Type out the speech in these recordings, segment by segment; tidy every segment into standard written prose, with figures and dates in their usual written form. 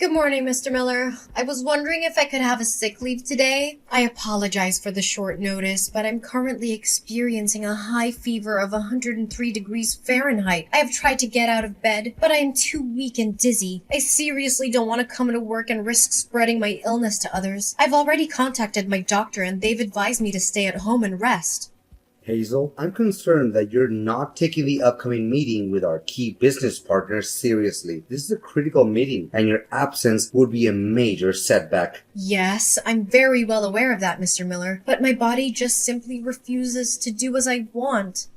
Good morning, Mr. Miller. I was wondering if I could have a sick leave today. I apologize for the short notice, but I'm currently experiencing a high fever of 103 degrees Fahrenheit. I have tried to get out of bed, but I am too weak and dizzy. I seriously don't want to come to work and risk spreading my illness to others. I've already contacted my doctor and they've advised me to stay at home and rest. Hazel, I'm concerned that you're not taking the upcoming meeting with our key business partners seriously. This is a critical meeting, and your absence would be a major setback. Yes, I'm very well aware of that, Mr. Miller, but my body just simply refuses to do as I want.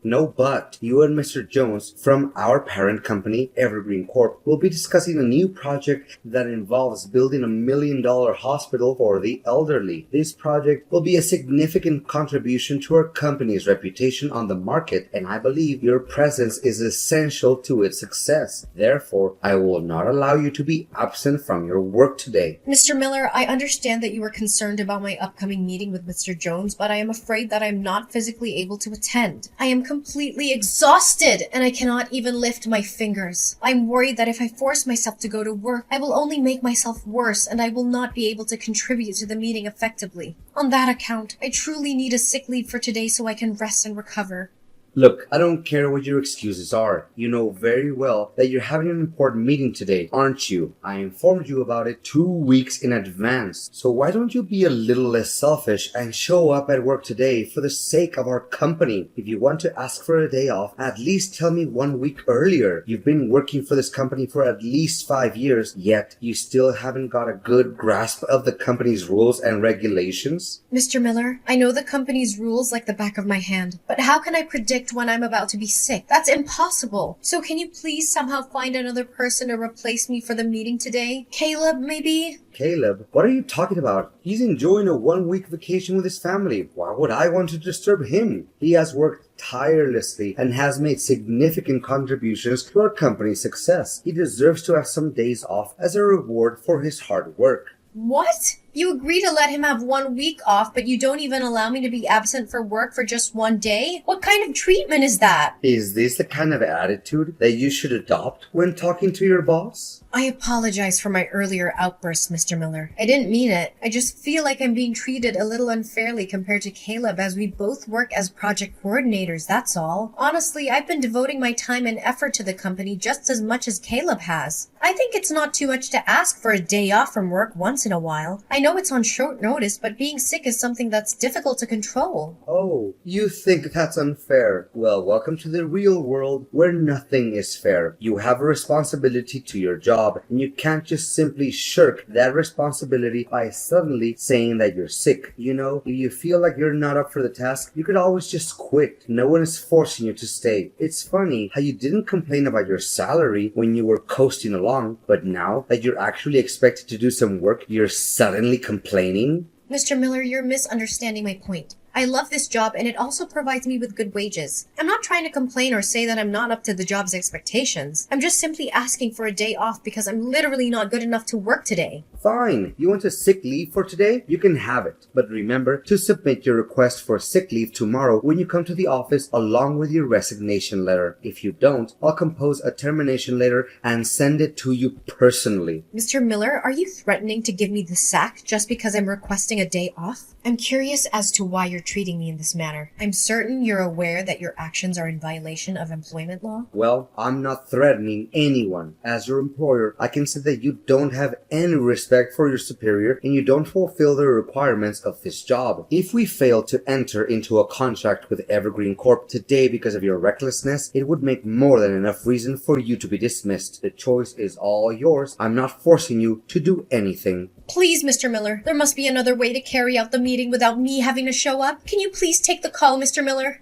No, but you and Mr. Jones from our parent company, Evergreen Corp, will be discussing a new project that involves building $1 million hospital for the elderly. This project will be a significant contribution to our company's reputation on the market, and I believe your presence is essential to its success. Therefore, I will not allow you to be absent from your work today. Mr. Miller, I understand that you are concerned about my upcoming meeting with Mr. Jones, but I am afraid that I'm not physically able to attend. I am completely exhausted and I cannot even lift my fingers. I'm worried that if I force myself to go to work, I will only make myself worse and I will not be able to contribute to the meeting effectively. On that account, I truly need a sick leave for today so I can rest and recover. Look, I don't care what your excuses are. You know very well that you're having an important meeting today, aren't you? I informed you about it 2 weeks in advance. So why don't you be a little less selfish and show up at work today for the sake of our company? If you want to ask for a day off, at least tell me 1 week earlier. You've been working for this company for at least 5 years, yet you still haven't got a good grasp of the company's rules and regulations? Mr. Miller, I know the company's rules like the back of my hand, but how can I predict when I'm about to be sick? That's impossible. So can you please somehow find another person to replace me for the meeting today? Caleb, maybe? Caleb? What are you talking about? He's enjoying a 1 week vacation with his family. Why would I want to disturb him? He has worked tirelessly and has made significant contributions to our company's success. He deserves to have some days off as a reward for his hard work. What? You agree to let him have 1 week off, but you don't even allow me to be absent for work for just 1 day? What kind of treatment is that? Is this the kind of attitude that you should adopt when talking to your boss? I apologize for my earlier outburst, Mr. Miller. I didn't mean it. I just feel like I'm being treated a little unfairly compared to Caleb as we both work as project coordinators, that's all. Honestly, I've been devoting my time and effort to the company just as much as Caleb has. I think it's not too much to ask for a day off from work once in a while. I know it's on short notice, but being sick is something that's difficult to control. Oh, you think that's unfair? Well, welcome to the real world where nothing is fair. You have a responsibility to your job, and you can't just simply shirk that responsibility by suddenly saying that you're sick. You know, if you feel like you're not up for the task, you could always just quit. No one is forcing you to stay. It's funny how you didn't complain about your salary when you were coasting along, but now that you're actually expected to do some work, you're suddenly complaining? Mr. Miller, you're misunderstanding my point. I love this job and it also provides me with good wages. I'm not trying to complain or say that I'm not up to the job's expectations. I'm just simply asking for a day off because I'm literally not good enough to work today. Fine. You want a sick leave for today? You can have it. But remember to submit your request for sick leave tomorrow when you come to the office along with your resignation letter. If you don't, I'll compose a termination letter and send it to you personally. Mr. Miller, are you threatening to give me the sack just because I'm requesting a day off? I'm curious as to why you're treating me in this manner. I'm certain you're aware that your actions are in violation of employment law. Well, I'm not threatening anyone. As your employer, I can say that you don't have any respect for your superior and you don't fulfill the requirements of this job. If we fail to enter into a contract with Evergreen Corp today because of your recklessness, it would make more than enough reason for you to be dismissed. The choice is all yours. I'm not forcing you to do anything. Please, Mr. Miller, there must be another way to carry out the meeting without me having to show up. Can you please take the call, Mr. Miller?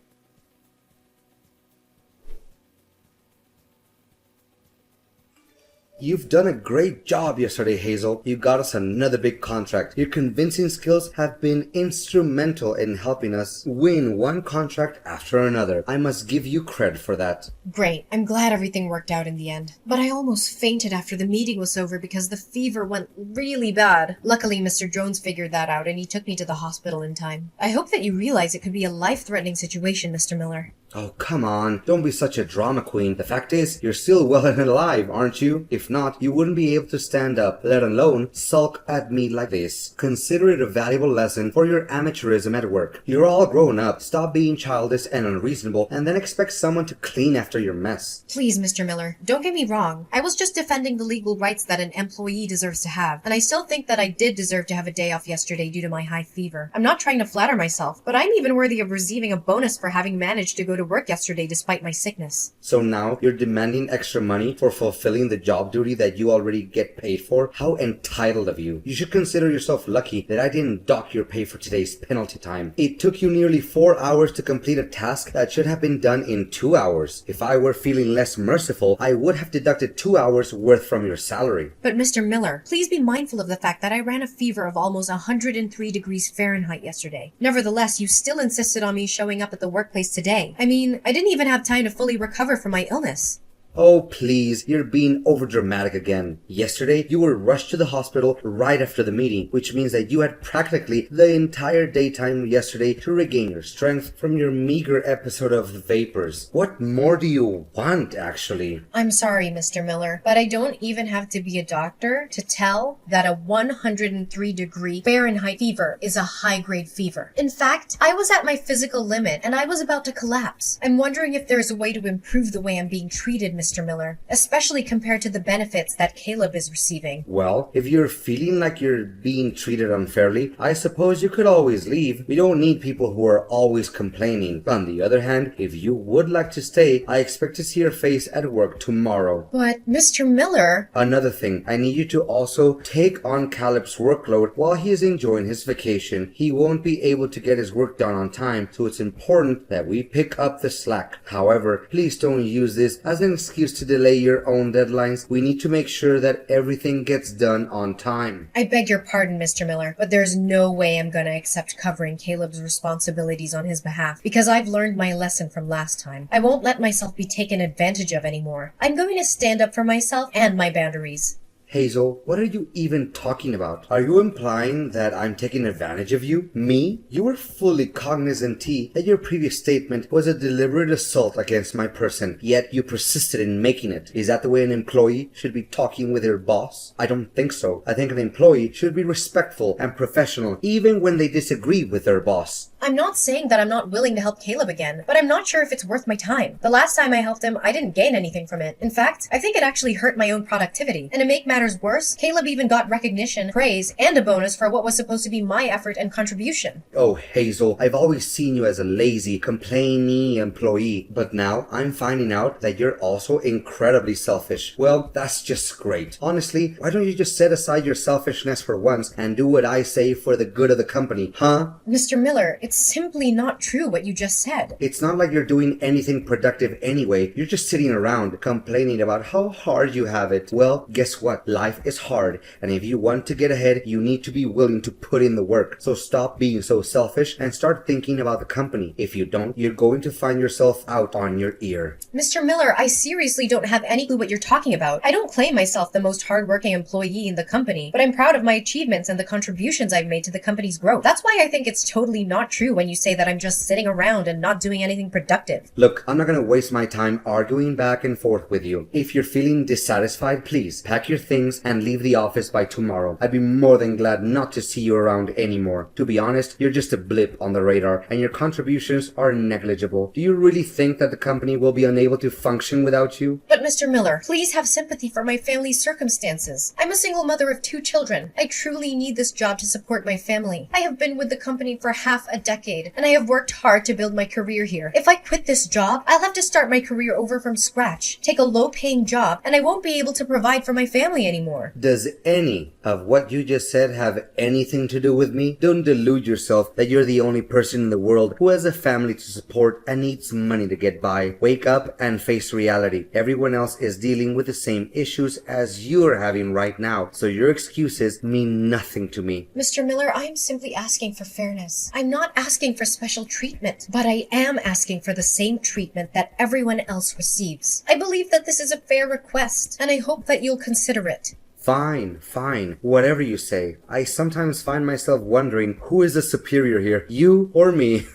You've done a great job yesterday, Hazel. You got us another big contract. Your convincing skills have been instrumental in helping us win one contract after another. I must give you credit for that. Great. I'm glad everything worked out in the end. But I almost fainted after the meeting was over because the fever went really bad. Luckily, Mr. Jones figured that out and he took me to the hospital in time. I hope that you realize it could be a life-threatening situation, Mr. Miller. Oh, come on. Don't be such a drama queen. The fact is, you're still well and alive, aren't you? If not, you wouldn't be able to stand up, let alone sulk at me like this. Consider it a valuable lesson for your amateurism at work. You're all grown up. Stop being childish and unreasonable, and then expect someone to clean after your mess. Please, Mr. Miller, don't get me wrong. I was just defending the legal rights that an employee deserves to have, and I still think that I did deserve to have a day off yesterday due to my high fever. I'm not trying to flatter myself, but I'm even worthy of receiving a bonus for having managed to go to work yesterday despite my sickness. So now you're demanding extra money for fulfilling the job duty that you already get paid for? How entitled of you. You should consider yourself lucky that I didn't dock your pay for today's penalty time. It took you nearly 4 hours to complete a task that should have been done in 2 hours. If I were feeling less merciful, I would have deducted 2 hours worth from your salary. But Mr. Miller, please be mindful of the fact that I ran a fever of almost 103 degrees Fahrenheit yesterday. Nevertheless, you still insisted on me showing up at the workplace today. I mean, I didn't even have time to fully recover from my illness. Oh, please, you're being overdramatic again. Yesterday, you were rushed to the hospital right after the meeting, which means that you had practically the entire daytime yesterday to regain your strength from your meager episode of vapors. What more do you want, actually? I'm sorry, Mr. Miller, but I don't even have to be a doctor to tell that a 103-degree Fahrenheit fever is a high-grade fever. In fact, I was at my physical limit and I was about to collapse. I'm wondering if there's a way to improve the way I'm being treated, Mr. Miller, especially compared to the benefits that Caleb is receiving. Well, if you're feeling like you're being treated unfairly, I suppose you could always leave. We don't need people who are always complaining. On the other hand, if you would like to stay, I expect to see your face at work tomorrow. But, Mr. Miller... Another thing, I need you to also take on Caleb's workload while he is enjoying his vacation. He won't be able to get his work done on time, so it's important that we pick up the slack. However, please don't use this as an excuse to delay your own deadlines. We need to make sure that everything gets done on time. I beg your pardon, Mr. Miller, but there's no way I'm going to accept covering Caleb's responsibilities on his behalf, because I've learned my lesson from last time. I won't let myself be taken advantage of anymore. I'm going to stand up for myself and my boundaries. Hazel, what are you even talking about? Are you implying that I'm taking advantage of you? Me? You were fully cognizant, T, that your previous statement was a deliberate assault against my person, yet you persisted in making it. Is that the way an employee should be talking with their boss? I don't think so. I think an employee should be respectful and professional, even when they disagree with their boss. I'm not saying that I'm not willing to help Caleb again, but I'm not sure if it's worth my time. The last time I helped him, I didn't gain anything from it. In fact, I think it actually hurt my own productivity. And to make matters worse, Caleb even got recognition, praise, and a bonus for what was supposed to be my effort and contribution. Oh, Hazel, I've always seen you as a lazy, complaining employee, but now I'm finding out that you're also incredibly selfish. Well, that's just great. Honestly, why don't you just set aside your selfishness for once and do what I say for the good of the company, huh? Mr. Miller, it's simply not true what you just said. It's not like you're doing anything productive anyway. You're just sitting around complaining about how hard you have it. Well, guess what? Life is hard, and if you want to get ahead, you need to be willing to put in the work. So stop being so selfish and start thinking about the company. If you don't, you're going to find yourself out on your ear. Mr. Miller, I seriously don't have any clue what you're talking about. I don't claim myself the most hardworking employee in the company, but I'm proud of my achievements and the contributions I've made to the company's growth. That's why I think it's totally not true when you say that I'm just sitting around and not doing anything productive. Look, I'm not going to waste my time arguing back and forth with you. If you're feeling dissatisfied, please pack your things and leave the office by tomorrow. I'd be more than glad not to see you around anymore. To be honest, you're just a blip on the radar and your contributions are negligible. Do you really think that the company will be unable to function without you? But Mr. Miller, please have sympathy for my family's circumstances. I'm a single mother of 2 children. I truly need this job to support my family. I have been with the company for half a decade, and I have worked hard to build my career here. If I quit this job, I'll have to start my career over from scratch, take a low-paying job, and I won't be able to provide for my family anymore. Does any of what you just said have anything to do with me? Don't delude yourself that you're the only person in the world who has a family to support and needs money to get by. Wake up and face reality. Everyone else is dealing with the same issues as you're having right now, so your excuses mean nothing to me. Mr. Miller, I am simply asking for fairness. I'm not asking for special treatment, but I am asking for the same treatment that everyone else receives. I believe that this is a fair request, and I hope that you'll consider it. Fine. Whatever you say. I sometimes find myself wondering who is the superior here, you or me?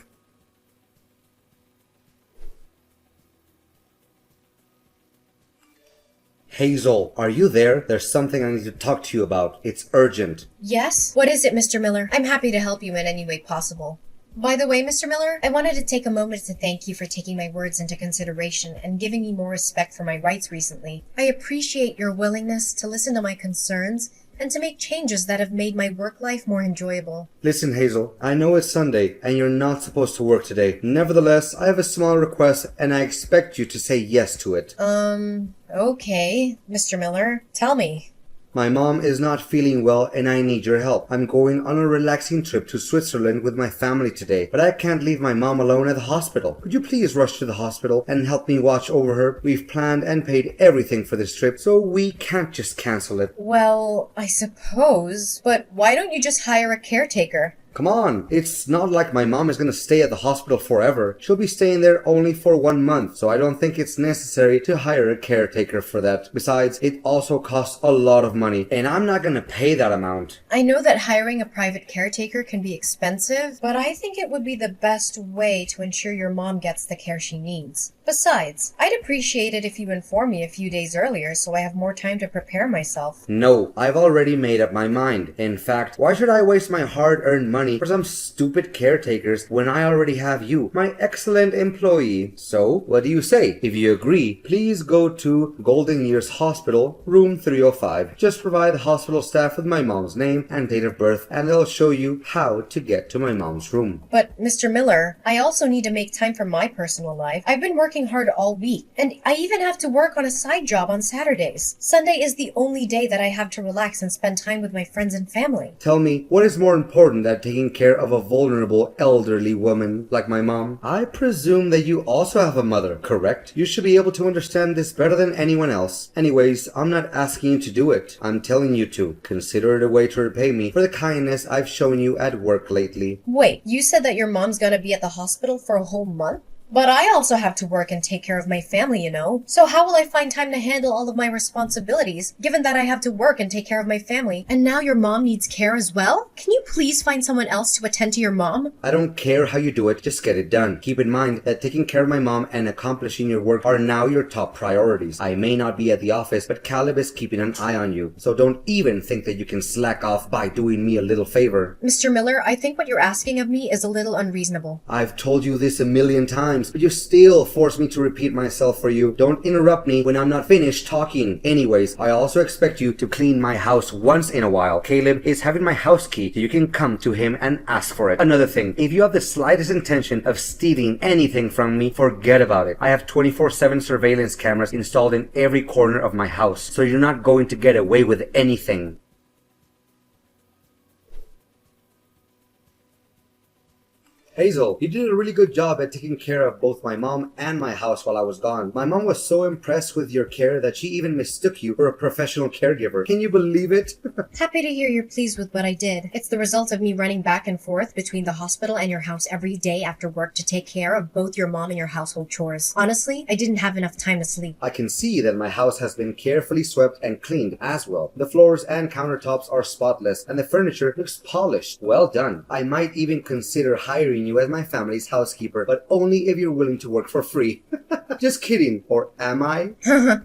Hazel, are you there? There's something I need to talk to you about. It's urgent. Yes? What is it, Mr. Miller? I'm happy to help you in any way possible. By the way, Mr. Miller, I wanted to take a moment to thank you for taking my words into consideration and giving me more respect for my rights recently. I appreciate your willingness to listen to my concerns and to make changes that have made my work life more enjoyable. Listen, Hazel, I know it's Sunday and you're not supposed to work today. Nevertheless, I have a small request and I expect you to say yes to it. Okay, Mr. Miller, tell me. My mom is not feeling well and I need your help. I'm going on a relaxing trip to Switzerland with my family today, but I can't leave my mom alone at the hospital. Could you please rush to the hospital and help me watch over her? We've planned and paid everything for this trip, so we can't just cancel it. Well, I suppose, but why don't you just hire a caretaker? Come on, it's not like my mom is gonna stay at the hospital forever. She'll be staying there only for 1 month, so I don't think it's necessary to hire a caretaker for that. Besides, it also costs a lot of money, and I'm not gonna pay that amount. I know that hiring a private caretaker can be expensive, but I think it would be the best way to ensure your mom gets the care she needs. Besides, I'd appreciate it if you informed me a few days earlier so I have more time to prepare myself. No, I've already made up my mind. In fact, why should I waste my hard-earned money for some stupid caretakers when I already have you, my excellent employee? So, what do you say? If you agree, please go to Golden Years Hospital, room 305. Just provide the hospital staff with my mom's name and date of birth and they'll show you how to get to my mom's room. But, Mr. Miller, I also need to make time for my personal life. I've been working hard all week, and I even have to work on a side job on Saturdays. Sunday is the only day that I have to relax and spend time with my friends and family. Tell me, what is more important than taking care of a vulnerable elderly woman like my mom? I presume that you also have a mother, correct? You should be able to understand this better than anyone else. Anyways, I'm not asking you to do it. I'm telling you to. Consider it a way to repay me for the kindness I've shown you at work lately. Wait, you said that your mom's gonna be at the hospital for a whole month? But I also have to work and take care of my family, you know. So how will I find time to handle all of my responsibilities, given that I have to work and take care of my family? And now your mom needs care as well? Can you please find someone else to attend to your mom? I don't care how you do it, just get it done. Keep in mind that taking care of my mom and accomplishing your work are now your top priorities. I may not be at the office, but Caleb is keeping an eye on you. So don't even think that you can slack off by doing me a little favor. Mr. Miller, I think what you're asking of me is a little unreasonable. I've told you this a million times, but you still force me to repeat myself for you. Don't interrupt me when I'm not finished talking. Anyways, I also expect you to clean my house once in a while. Caleb is having my house key, so you can come to him and ask for it. Another thing, if you have the slightest intention of stealing anything from me, forget about it. I have 24/7 surveillance cameras installed in every corner of my house, so you're not going to get away with anything. Hazel, you did a really good job at taking care of both my mom and my house while I was gone. My mom was so impressed with your care that she even mistook you for a professional caregiver. Can you believe it? Happy to hear you're pleased with what I did. It's the result of me running back and forth between the hospital and your house every day after work to take care of both your mom and your household chores. Honestly, I didn't have enough time to sleep. I can see that my house has been carefully swept and cleaned as well. The floors and countertops are spotless and the furniture looks polished. Well done. I might even consider hiring you as my family's housekeeper, but only if you're willing to work for free. Just kidding, or am I?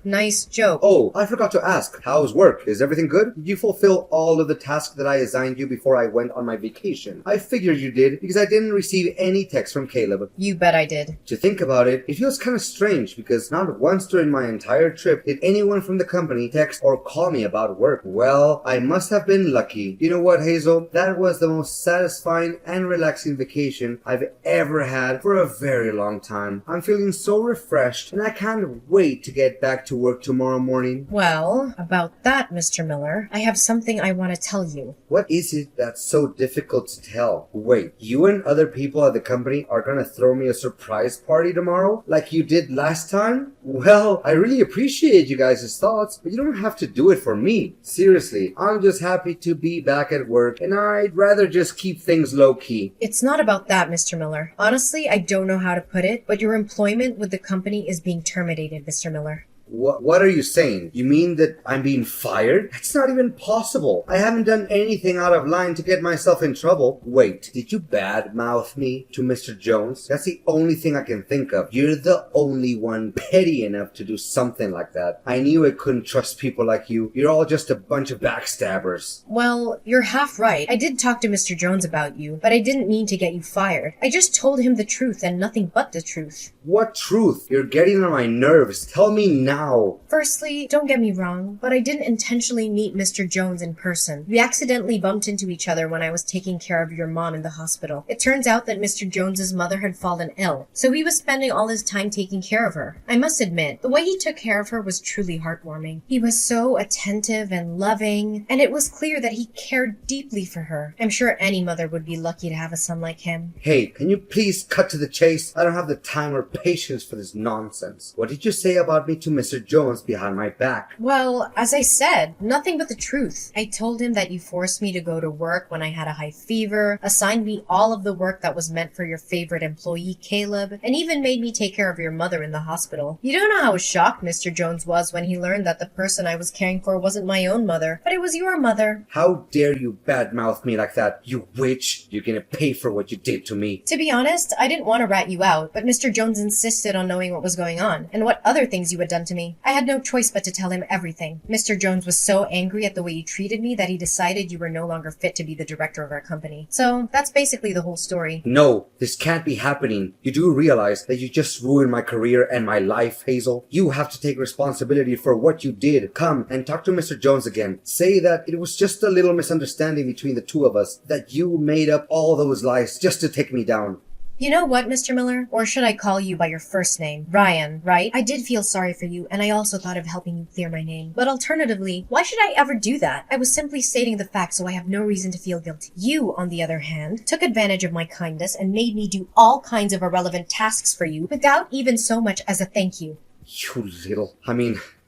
Nice joke. Oh, I forgot to ask, how's work? Is everything good? Did you fulfill all of the tasks that I assigned you before I went on my vacation? I figured you did, because I didn't receive any text from Caleb. You bet I did. To think about it, it feels kind of strange, because not once during my entire trip did anyone from the company text or call me about work. Well, I must have been lucky. You know what, Hazel? That was the most satisfying and relaxing vacation I've ever had for a very long time. I'm feeling so refreshed and I can't wait to get back to work tomorrow morning. Well, about that, Mr. Miller, I have something I want to tell you. What is it that's so difficult to tell? Wait, you and other people at the company are gonna throw me a surprise party tomorrow? Like you did last time? Well, I really appreciate you guys' thoughts, but you don't have to do it for me. Seriously, I'm just happy to be back at work and I'd rather just keep things low-key. It's not about that, Mr. Miller. Honestly, I don't know how to put it, but your employment with the company is being terminated, Mr. Miller. What are you saying? You mean that I'm being fired? That's not even possible. I haven't done anything out of line to get myself in trouble. Wait, did you badmouth me to Mr. Jones? That's the only thing I can think of. You're the only one petty enough to do something like that. I knew I couldn't trust people like you. You're all just a bunch of backstabbers. Well, you're half right. I did talk to Mr. Jones about you, but I didn't mean to get you fired. I just told him the truth and nothing but the truth. What truth? You're getting on my nerves. Tell me now. Firstly, don't get me wrong, but I didn't intentionally meet Mr. Jones in person. We accidentally bumped into each other when I was taking care of your mom in the hospital. It turns out that Mr. Jones's mother had fallen ill, so he was spending all his time taking care of her. I must admit, the way he took care of her was truly heartwarming. He was so attentive and loving, and it was clear that he cared deeply for her. I'm sure any mother would be lucky to have a son like him. Hey, can you please cut to the chase? I don't have the time or patience for this nonsense. What did you say about me to Mr. Jones behind my back? Well, as I said, nothing but the truth. I told him that you forced me to go to work when I had a high fever, assigned me all of the work that was meant for your favorite employee, Caleb, and even made me take care of your mother in the hospital. You don't know how shocked Mr. Jones was when he learned that the person I was caring for wasn't my own mother, but it was your mother. How dare you badmouth me like that, you witch? You're gonna pay for what you did to me. To be honest, I didn't want to rat you out, but Mr. Jones insisted on knowing what was going on, and what other things you had done to me. I had no choice but to tell him everything. Mr. Jones was so angry at the way you treated me that he decided you were no longer fit to be the director of our company. So, that's basically the whole story. No, this can't be happening. You do realize that you just ruined my career and my life, Hazel? You have to take responsibility for what you did. Come and talk to Mr. Jones again. Say that it was just a little misunderstanding between the two of us, that you made up all those lies just to take me down. You know what, Mr. Miller? Or should I call you by your first name? Ryan, right? I did feel sorry for you, and I also thought of helping you clear my name. But alternatively, why should I ever do that? I was simply stating the facts, so I have no reason to feel guilty. You, on the other hand, took advantage of my kindness and made me do all kinds of irrelevant tasks for you without even so much as a thank you. You little...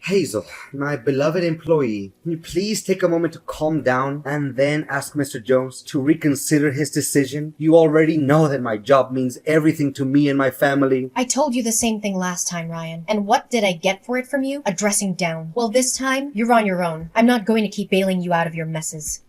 Hazel, my beloved employee, can you please take a moment to calm down and then ask Mr. Jones to reconsider his decision? You already know that my job means everything to me and my family. I told you the same thing last time, Ryan. And what did I get for it from you? A dressing down. Well, this time, you're on your own. I'm not going to keep bailing you out of your messes.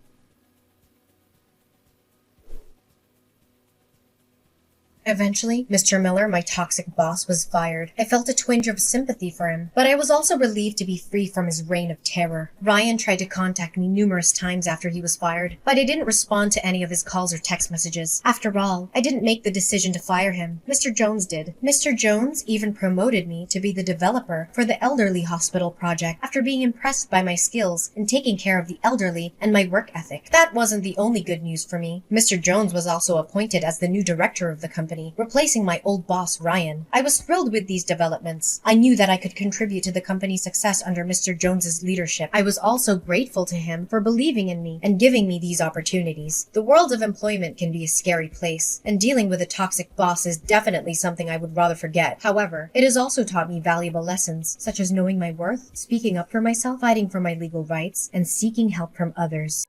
Eventually, Mr. Miller, my toxic boss, was fired. I felt a twinge of sympathy for him, but I was also relieved to be free from his reign of terror. Ryan tried to contact me numerous times after he was fired, but I didn't respond to any of his calls or text messages. After all, I didn't make the decision to fire him. Mr. Jones did. Mr. Jones even promoted me to be the developer for the elderly hospital project after being impressed by my skills in taking care of the elderly and my work ethic. That wasn't the only good news for me. Mr. Jones was also appointed as the new director of the company, replacing my old boss, Ryan. I was thrilled with these developments. I knew that I could contribute to the company's success under Mr. Jones's leadership. I was also grateful to him for believing in me and giving me these opportunities. The world of employment can be a scary place, and dealing with a toxic boss is definitely something I would rather forget. However, it has also taught me valuable lessons, such as knowing my worth, speaking up for myself, fighting for my legal rights, and seeking help from others.